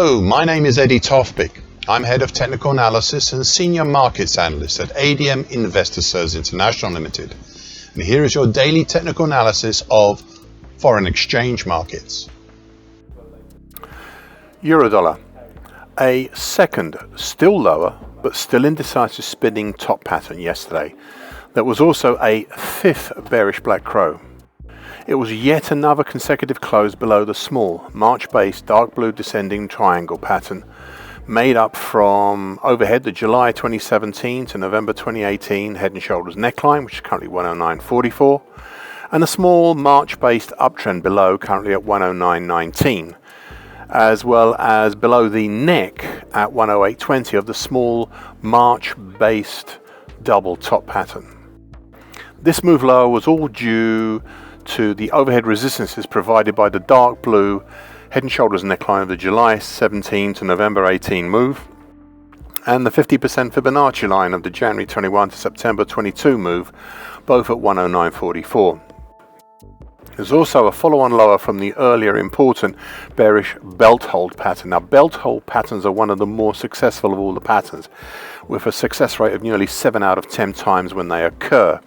Hello, my name is Eddie Tofpik. I'm Head of Technical Analysis and Senior Markets Analyst at ADM Investor Services International Limited. And here is your daily technical analysis of foreign exchange markets. Euro-dollar. A second, still lower, but still indecisive spinning top pattern yesterday. That was also a fifth bearish black crow. It was yet another consecutive close below the small, March-based dark blue descending triangle pattern, made up from overhead the July 2017 to November 2018 head and shoulders neckline, which is currently 109.44, and a small March-based uptrend below, currently at 109.19, as well as below the neck at 108.20 of the small March-based double top pattern. This move lower was all due to the overhead resistances provided by the dark blue head and shoulders neckline of the July 17 to November 18 move and the 50% Fibonacci line of the January 21 to September 22 move, both at 109.44. There's also a follow-on lower from the earlier important bearish belt hold pattern. Now, belt hold patterns are one of the more successful of all the patterns, with a success rate of nearly 7 out of 10 times when they occur.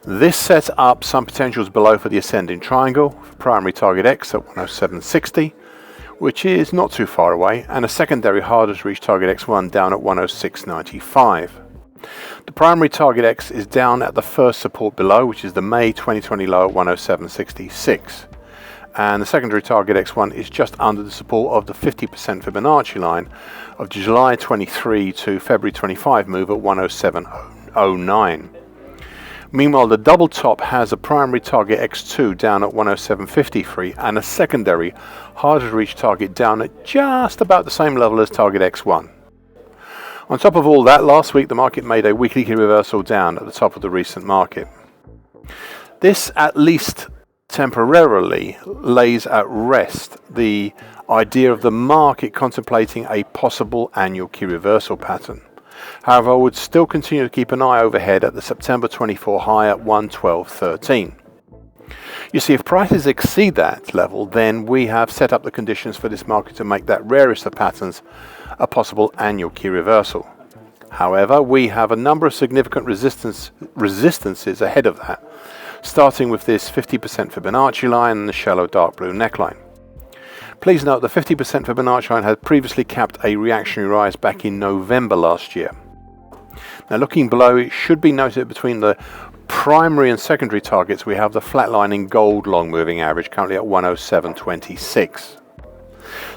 This sets up some potentials below for the ascending triangle, primary target X at 107.60, which is not too far away, and a secondary harder to reach target X1 down at 106.95. The primary target X is down at the first support below, which is the May 2020 low at 107.66. And the secondary target X1 is just under the support of the 50% Fibonacci line of July 23 to February 25 move at 107.09. Meanwhile, the double top has a primary target X2 down at 107.53 and a secondary harder to reach target down at just about the same level as target X1. On top of all that, last week the market made a weekly key reversal down at the top of the recent market. This, at least temporarily, lays at rest the idea of the market contemplating a possible annual key reversal pattern. However, I would still continue to keep an eye overhead at the September 24 high at 112.13. You see, if prices exceed that level, then we have set up the conditions for this market to make that rarest of patterns a possible annual key reversal. However, we have a number of significant resistances ahead of that, starting with this 50% Fibonacci line and the shallow dark blue neckline. Please note the 50% Fibonacci line had previously capped a reactionary rise back in November last year. Now, looking below, it should be noted between the primary and secondary targets we have the flatlining gold long moving average, currently at 107.26.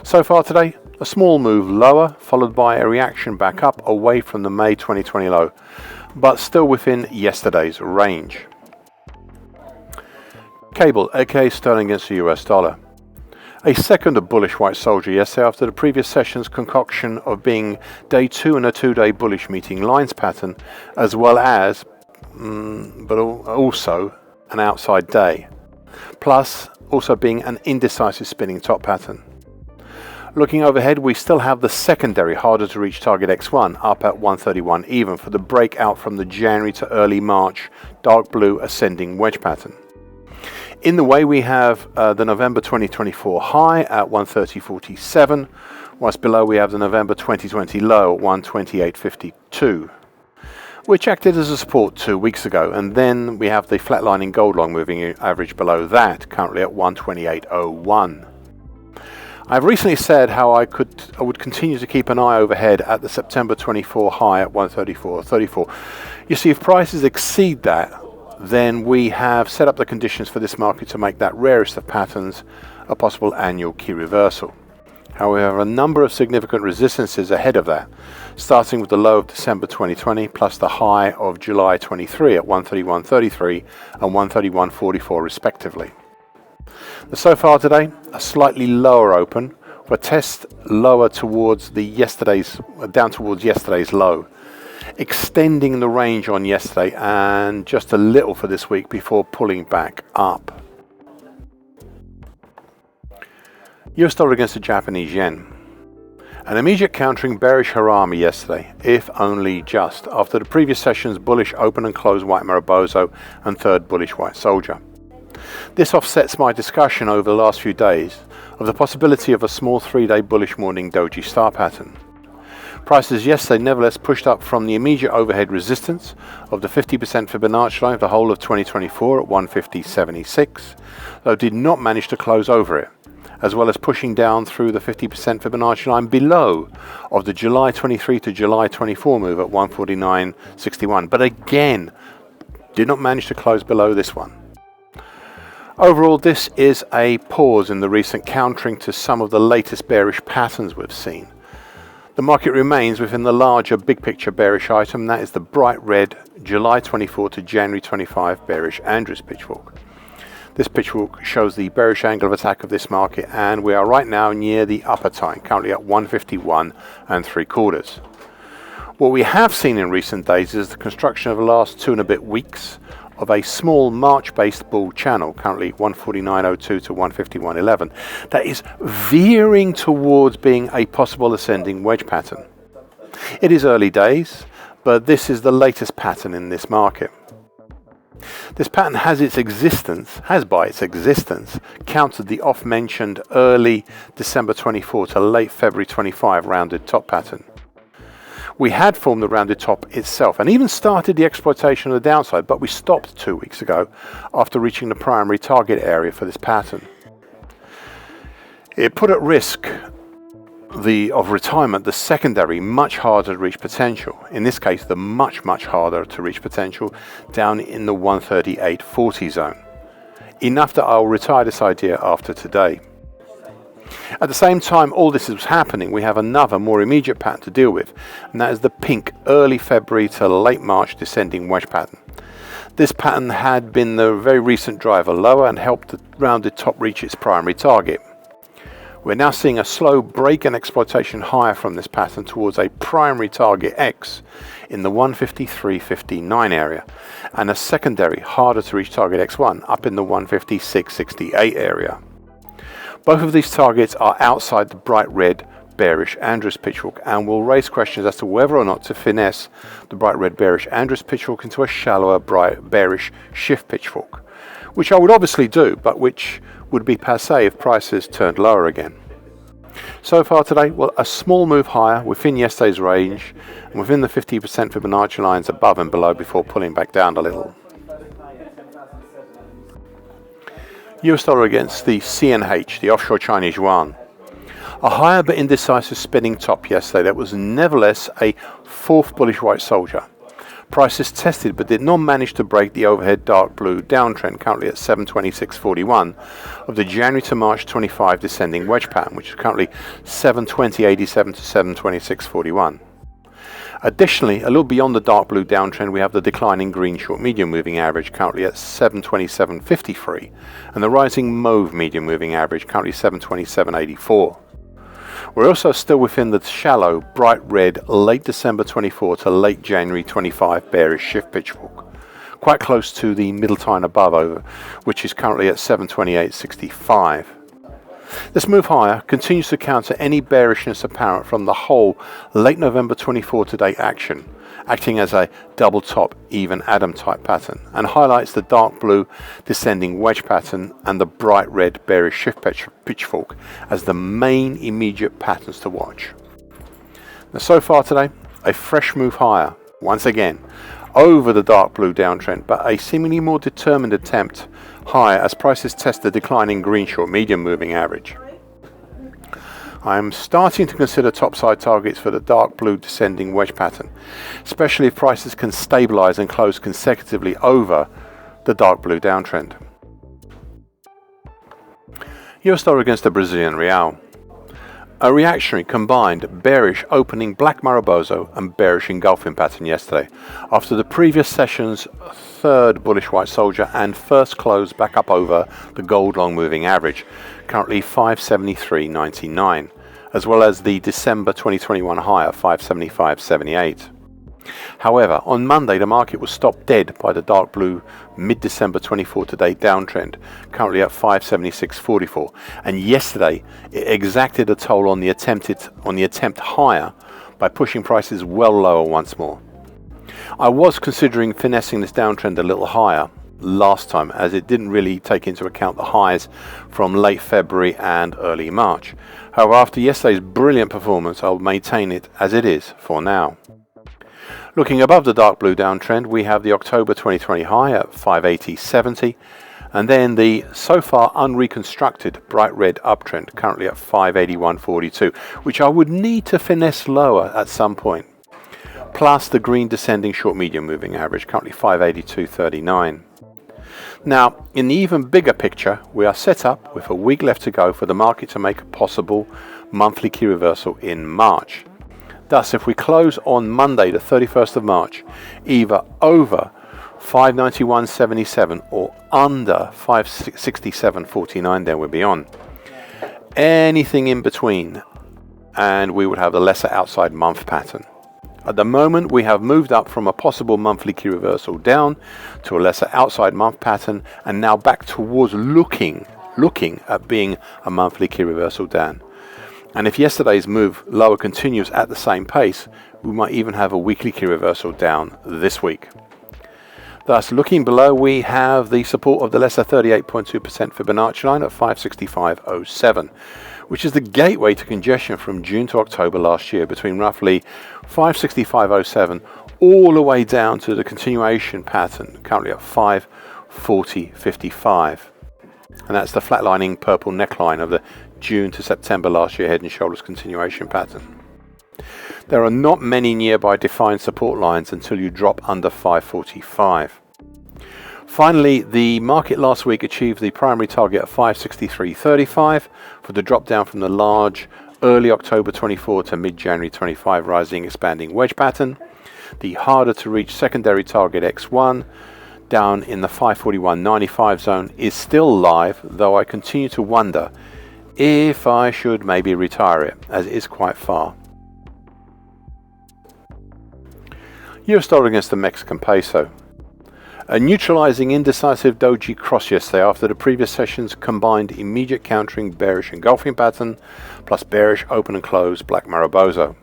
So far today, a small move lower, followed by a reaction back up away from the May 2020 low, but still within yesterday's range. Cable, aka sterling against the US dollar. A second bullish white soldier yesterday after the previous session's concoction of being day 2 in a 2-day bullish meeting lines pattern, as well as, but also an outside day, plus also being an indecisive spinning top pattern. Looking overhead, we still have the secondary harder to reach target X1 up at 131 even for the breakout from the January to early March dark blue ascending wedge pattern. In the way, we have the November 2024 high at 130.47, whilst below we have the November 2020 low at 128.52, which acted as a support 2 weeks ago, and then we have the flatlining gold long moving average below that, currently at 128.01. I've recently said how I would continue to keep an eye overhead at the September 24 high at 134.34. You see, if prices exceed that, then we have set up the conditions for this market to make that rarest of patterns a possible annual key reversal. However, a number of significant resistances ahead of that, starting with the low of December 2020 plus the high of July 23 at 131.33 and 131.44 respectively. So far today, a slightly lower open, with a test lower towards down towards yesterday's low, extending the range on yesterday and just a little for this week before pulling back up. US dollar against the Japanese yen. An immediate countering bearish harami yesterday, if only just, after the previous session's bullish open and close white Mariboso and third bullish white soldier. This offsets my discussion over the last few days of the possibility of a small 3-day bullish morning doji star pattern. Prices yesterday nevertheless pushed up from the immediate overhead resistance of the 50% Fibonacci line of the whole of 2024 at 150.76, though did not manage to close over it, as well as pushing down through the 50% Fibonacci line below of the July 23 to July 24 move at 149.61, but again did not manage to close below this one. Overall, this is a pause in the recent countering to some of the latest bearish patterns we've seen. The market remains within the larger big picture bearish item, that is the bright red July 24 to January 25 bearish Andrews pitchfork. This pitchfork shows the bearish angle of attack of this market, and we are right now near the upper time, currently at 151 3/4. What we have seen in recent days is the construction of the last 2 and a bit weeks of a small March-based bull channel, currently 149.02 to 151.11, that is veering towards being a possible ascending wedge pattern. It is early days, but this is the latest pattern in this market. This pattern has by its existence, countered the oft-mentioned early December 24 to late February 25 rounded top pattern. We had formed the rounded top itself and even started the exploitation of the downside, but we stopped 2 weeks ago after reaching the primary target area for this pattern. It put at risk of retirement the secondary, much harder to reach potential, in this case the much harder to reach potential down in the 138.40 zone. Enough that I'll retire this idea after today. At the same time all this is happening, we have another more immediate pattern to deal with, and that is the pink early February to late March descending wedge pattern. This pattern had been the very recent driver lower and helped the rounded top reach its primary target. We're now seeing a slow break and exploitation higher from this pattern towards a primary target X in the 153.59 area, and a secondary harder to reach target X1 up in the 156.68 area. Both of these targets are outside the bright red bearish Andrews pitchfork and will raise questions as to whether or not to finesse the bright red bearish Andrews pitchfork into a shallower bright bearish shift pitchfork, which I would obviously do, but which would be passé if prices turned lower again. So far today, well, a small move higher within yesterday's range and within the 50% Fibonacci lines above and below before pulling back down a little. US dollar against the CNH, the offshore Chinese yuan. A higher but indecisive spinning top yesterday that was nevertheless a fourth bullish white soldier. Prices tested but did not manage to break the overhead dark blue downtrend, currently at 726.41, of the January to March 25 descending wedge pattern, which is currently 720.87 to 726.41. Additionally, a little beyond the dark blue downtrend, we have the declining green short medium moving average, currently at 727.53, and the rising mauve medium moving average, currently 727.84. We're also still within the shallow, bright red, late December 24 to late January 25 bearish shift pitchfork, quite close to the middle time above over, which is currently at 728.65. This move higher continues to counter any bearishness apparent from the whole late November 24 to date action, acting as a double top even Adam type pattern, and highlights the dark blue descending wedge pattern and the bright red bearish shift pitchfork as the main immediate patterns to watch. Now so far today, a fresh move higher, once again, over the dark blue downtrend, but a seemingly more determined attempt higher as prices test the declining green short medium moving average. I am starting to consider topside targets for the dark blue descending wedge pattern, especially if prices can stabilize and close consecutively over the dark blue downtrend. US dollar against the Brazilian real. A reactionary combined bearish opening black Mariboso and bearish engulfing pattern yesterday, after the previous session's third bullish white soldier and first close back up over the gold long moving average, currently 573.99, as well as the December 2021 high of 575.78. However, on Monday the market was stopped dead by the dark blue mid-December 24 to date downtrend, currently at 576.44, and yesterday it exacted a toll on the attempt higher by pushing prices well lower once more. I was considering finessing this downtrend a little higher, last time, as it didn't really take into account the highs from late February and early March. However, after yesterday's brilliant performance, I'll maintain it as it is for now. Looking above the dark blue downtrend, we have the October 2020 high at 580.70, and then the so far unreconstructed bright red uptrend currently at 581.42, which I would need to finesse lower at some point, plus the green descending short medium moving average currently 582.39. Now, in the even bigger picture, we are set up with a week left to go for the market to make a possible monthly key reversal in March. Thus, if we close on Monday the 31st of March, either over 591.77 or under 567.49, then we'll be on. Anything in between, and we would have the lesser outside month pattern. At the moment, we have moved up from a possible monthly key reversal down to a lesser outside month pattern, and now back towards looking at being a monthly key reversal down. And if yesterday's move lower continues at the same pace, we might even have a weekly key reversal down this week. Thus, looking below, we have the support of the lesser 38.2% Fibonacci line at 565.07, which is the gateway to congestion from June to October last year between roughly 565.07 all the way down to the continuation pattern currently at 540.55. And that's the flatlining purple neckline of the June to September last year head and shoulders continuation pattern. There are not many nearby defined support lines until you drop under 545. Finally, the market last week achieved the primary target of 563.35 for the drop down from the large early October 24 to mid-January 25 rising expanding wedge pattern. The harder to reach secondary target X1 down in the 541.95 zone is still live, though I continue to wonder if I should maybe retire it, as it is quite far. US dollar against the Mexican peso. A neutralizing indecisive doji cross yesterday after the previous session's combined immediate countering bearish engulfing pattern plus bearish open and close black Marubozu.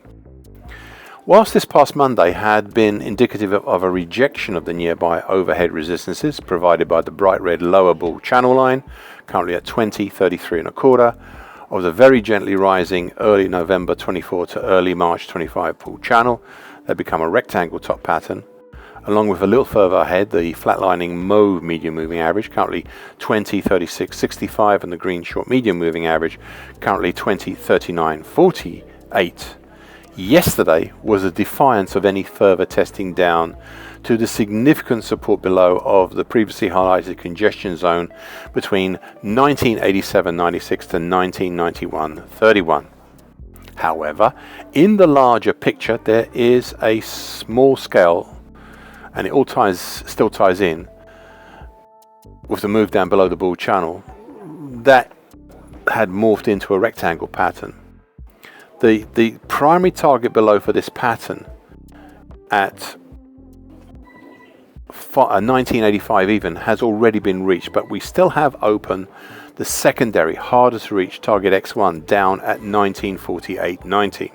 Whilst this past Monday had been indicative of a rejection of the nearby overhead resistances provided by the bright red lower bull channel line, currently at 20.33 of the very gently rising early November 24 to early March 25 pull channel that become a rectangle top pattern, along with a little further ahead the flatlining mauve medium moving average currently 20.36.65 and the green short medium moving average currently 20.39.48. Yesterday was a defiance of any further testing down to the significant support below of the previously highlighted congestion zone between 1987.96 to 1991.31. However, in the larger picture, there is a small scale, and it all still ties in with the move down below the bull channel that had morphed into a rectangle pattern. The primary target below for this pattern at 1985 even has already been reached, but we still have open the secondary harder to reach target X1 down at 1948.90.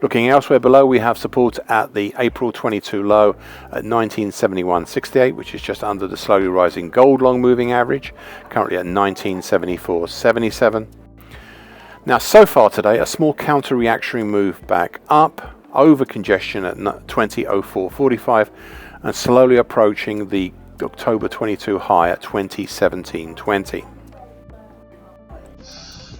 Looking elsewhere below, we have support at the April 22 low at 1971.68, which is just under the slowly rising gold long moving average, currently at 1974.77. Now, so far today, a small counter-reactionary move back up over congestion at 20.04.45 and slowly approaching the October 22 high at 20.17.20.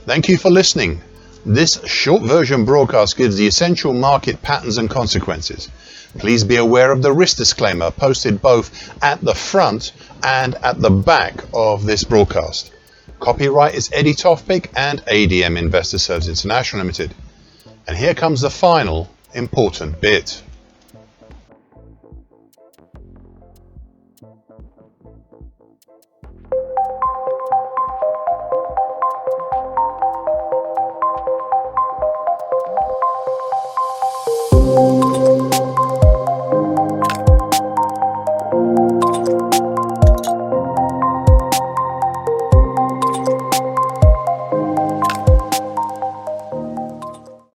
Thank you for listening. This short version broadcast gives the essential market patterns and consequences. Please be aware of the risk disclaimer posted both at the front and at the back of this broadcast. Copyright is Eddie Tofpik and ADM Investor Services International Limited. And here comes the final important bit.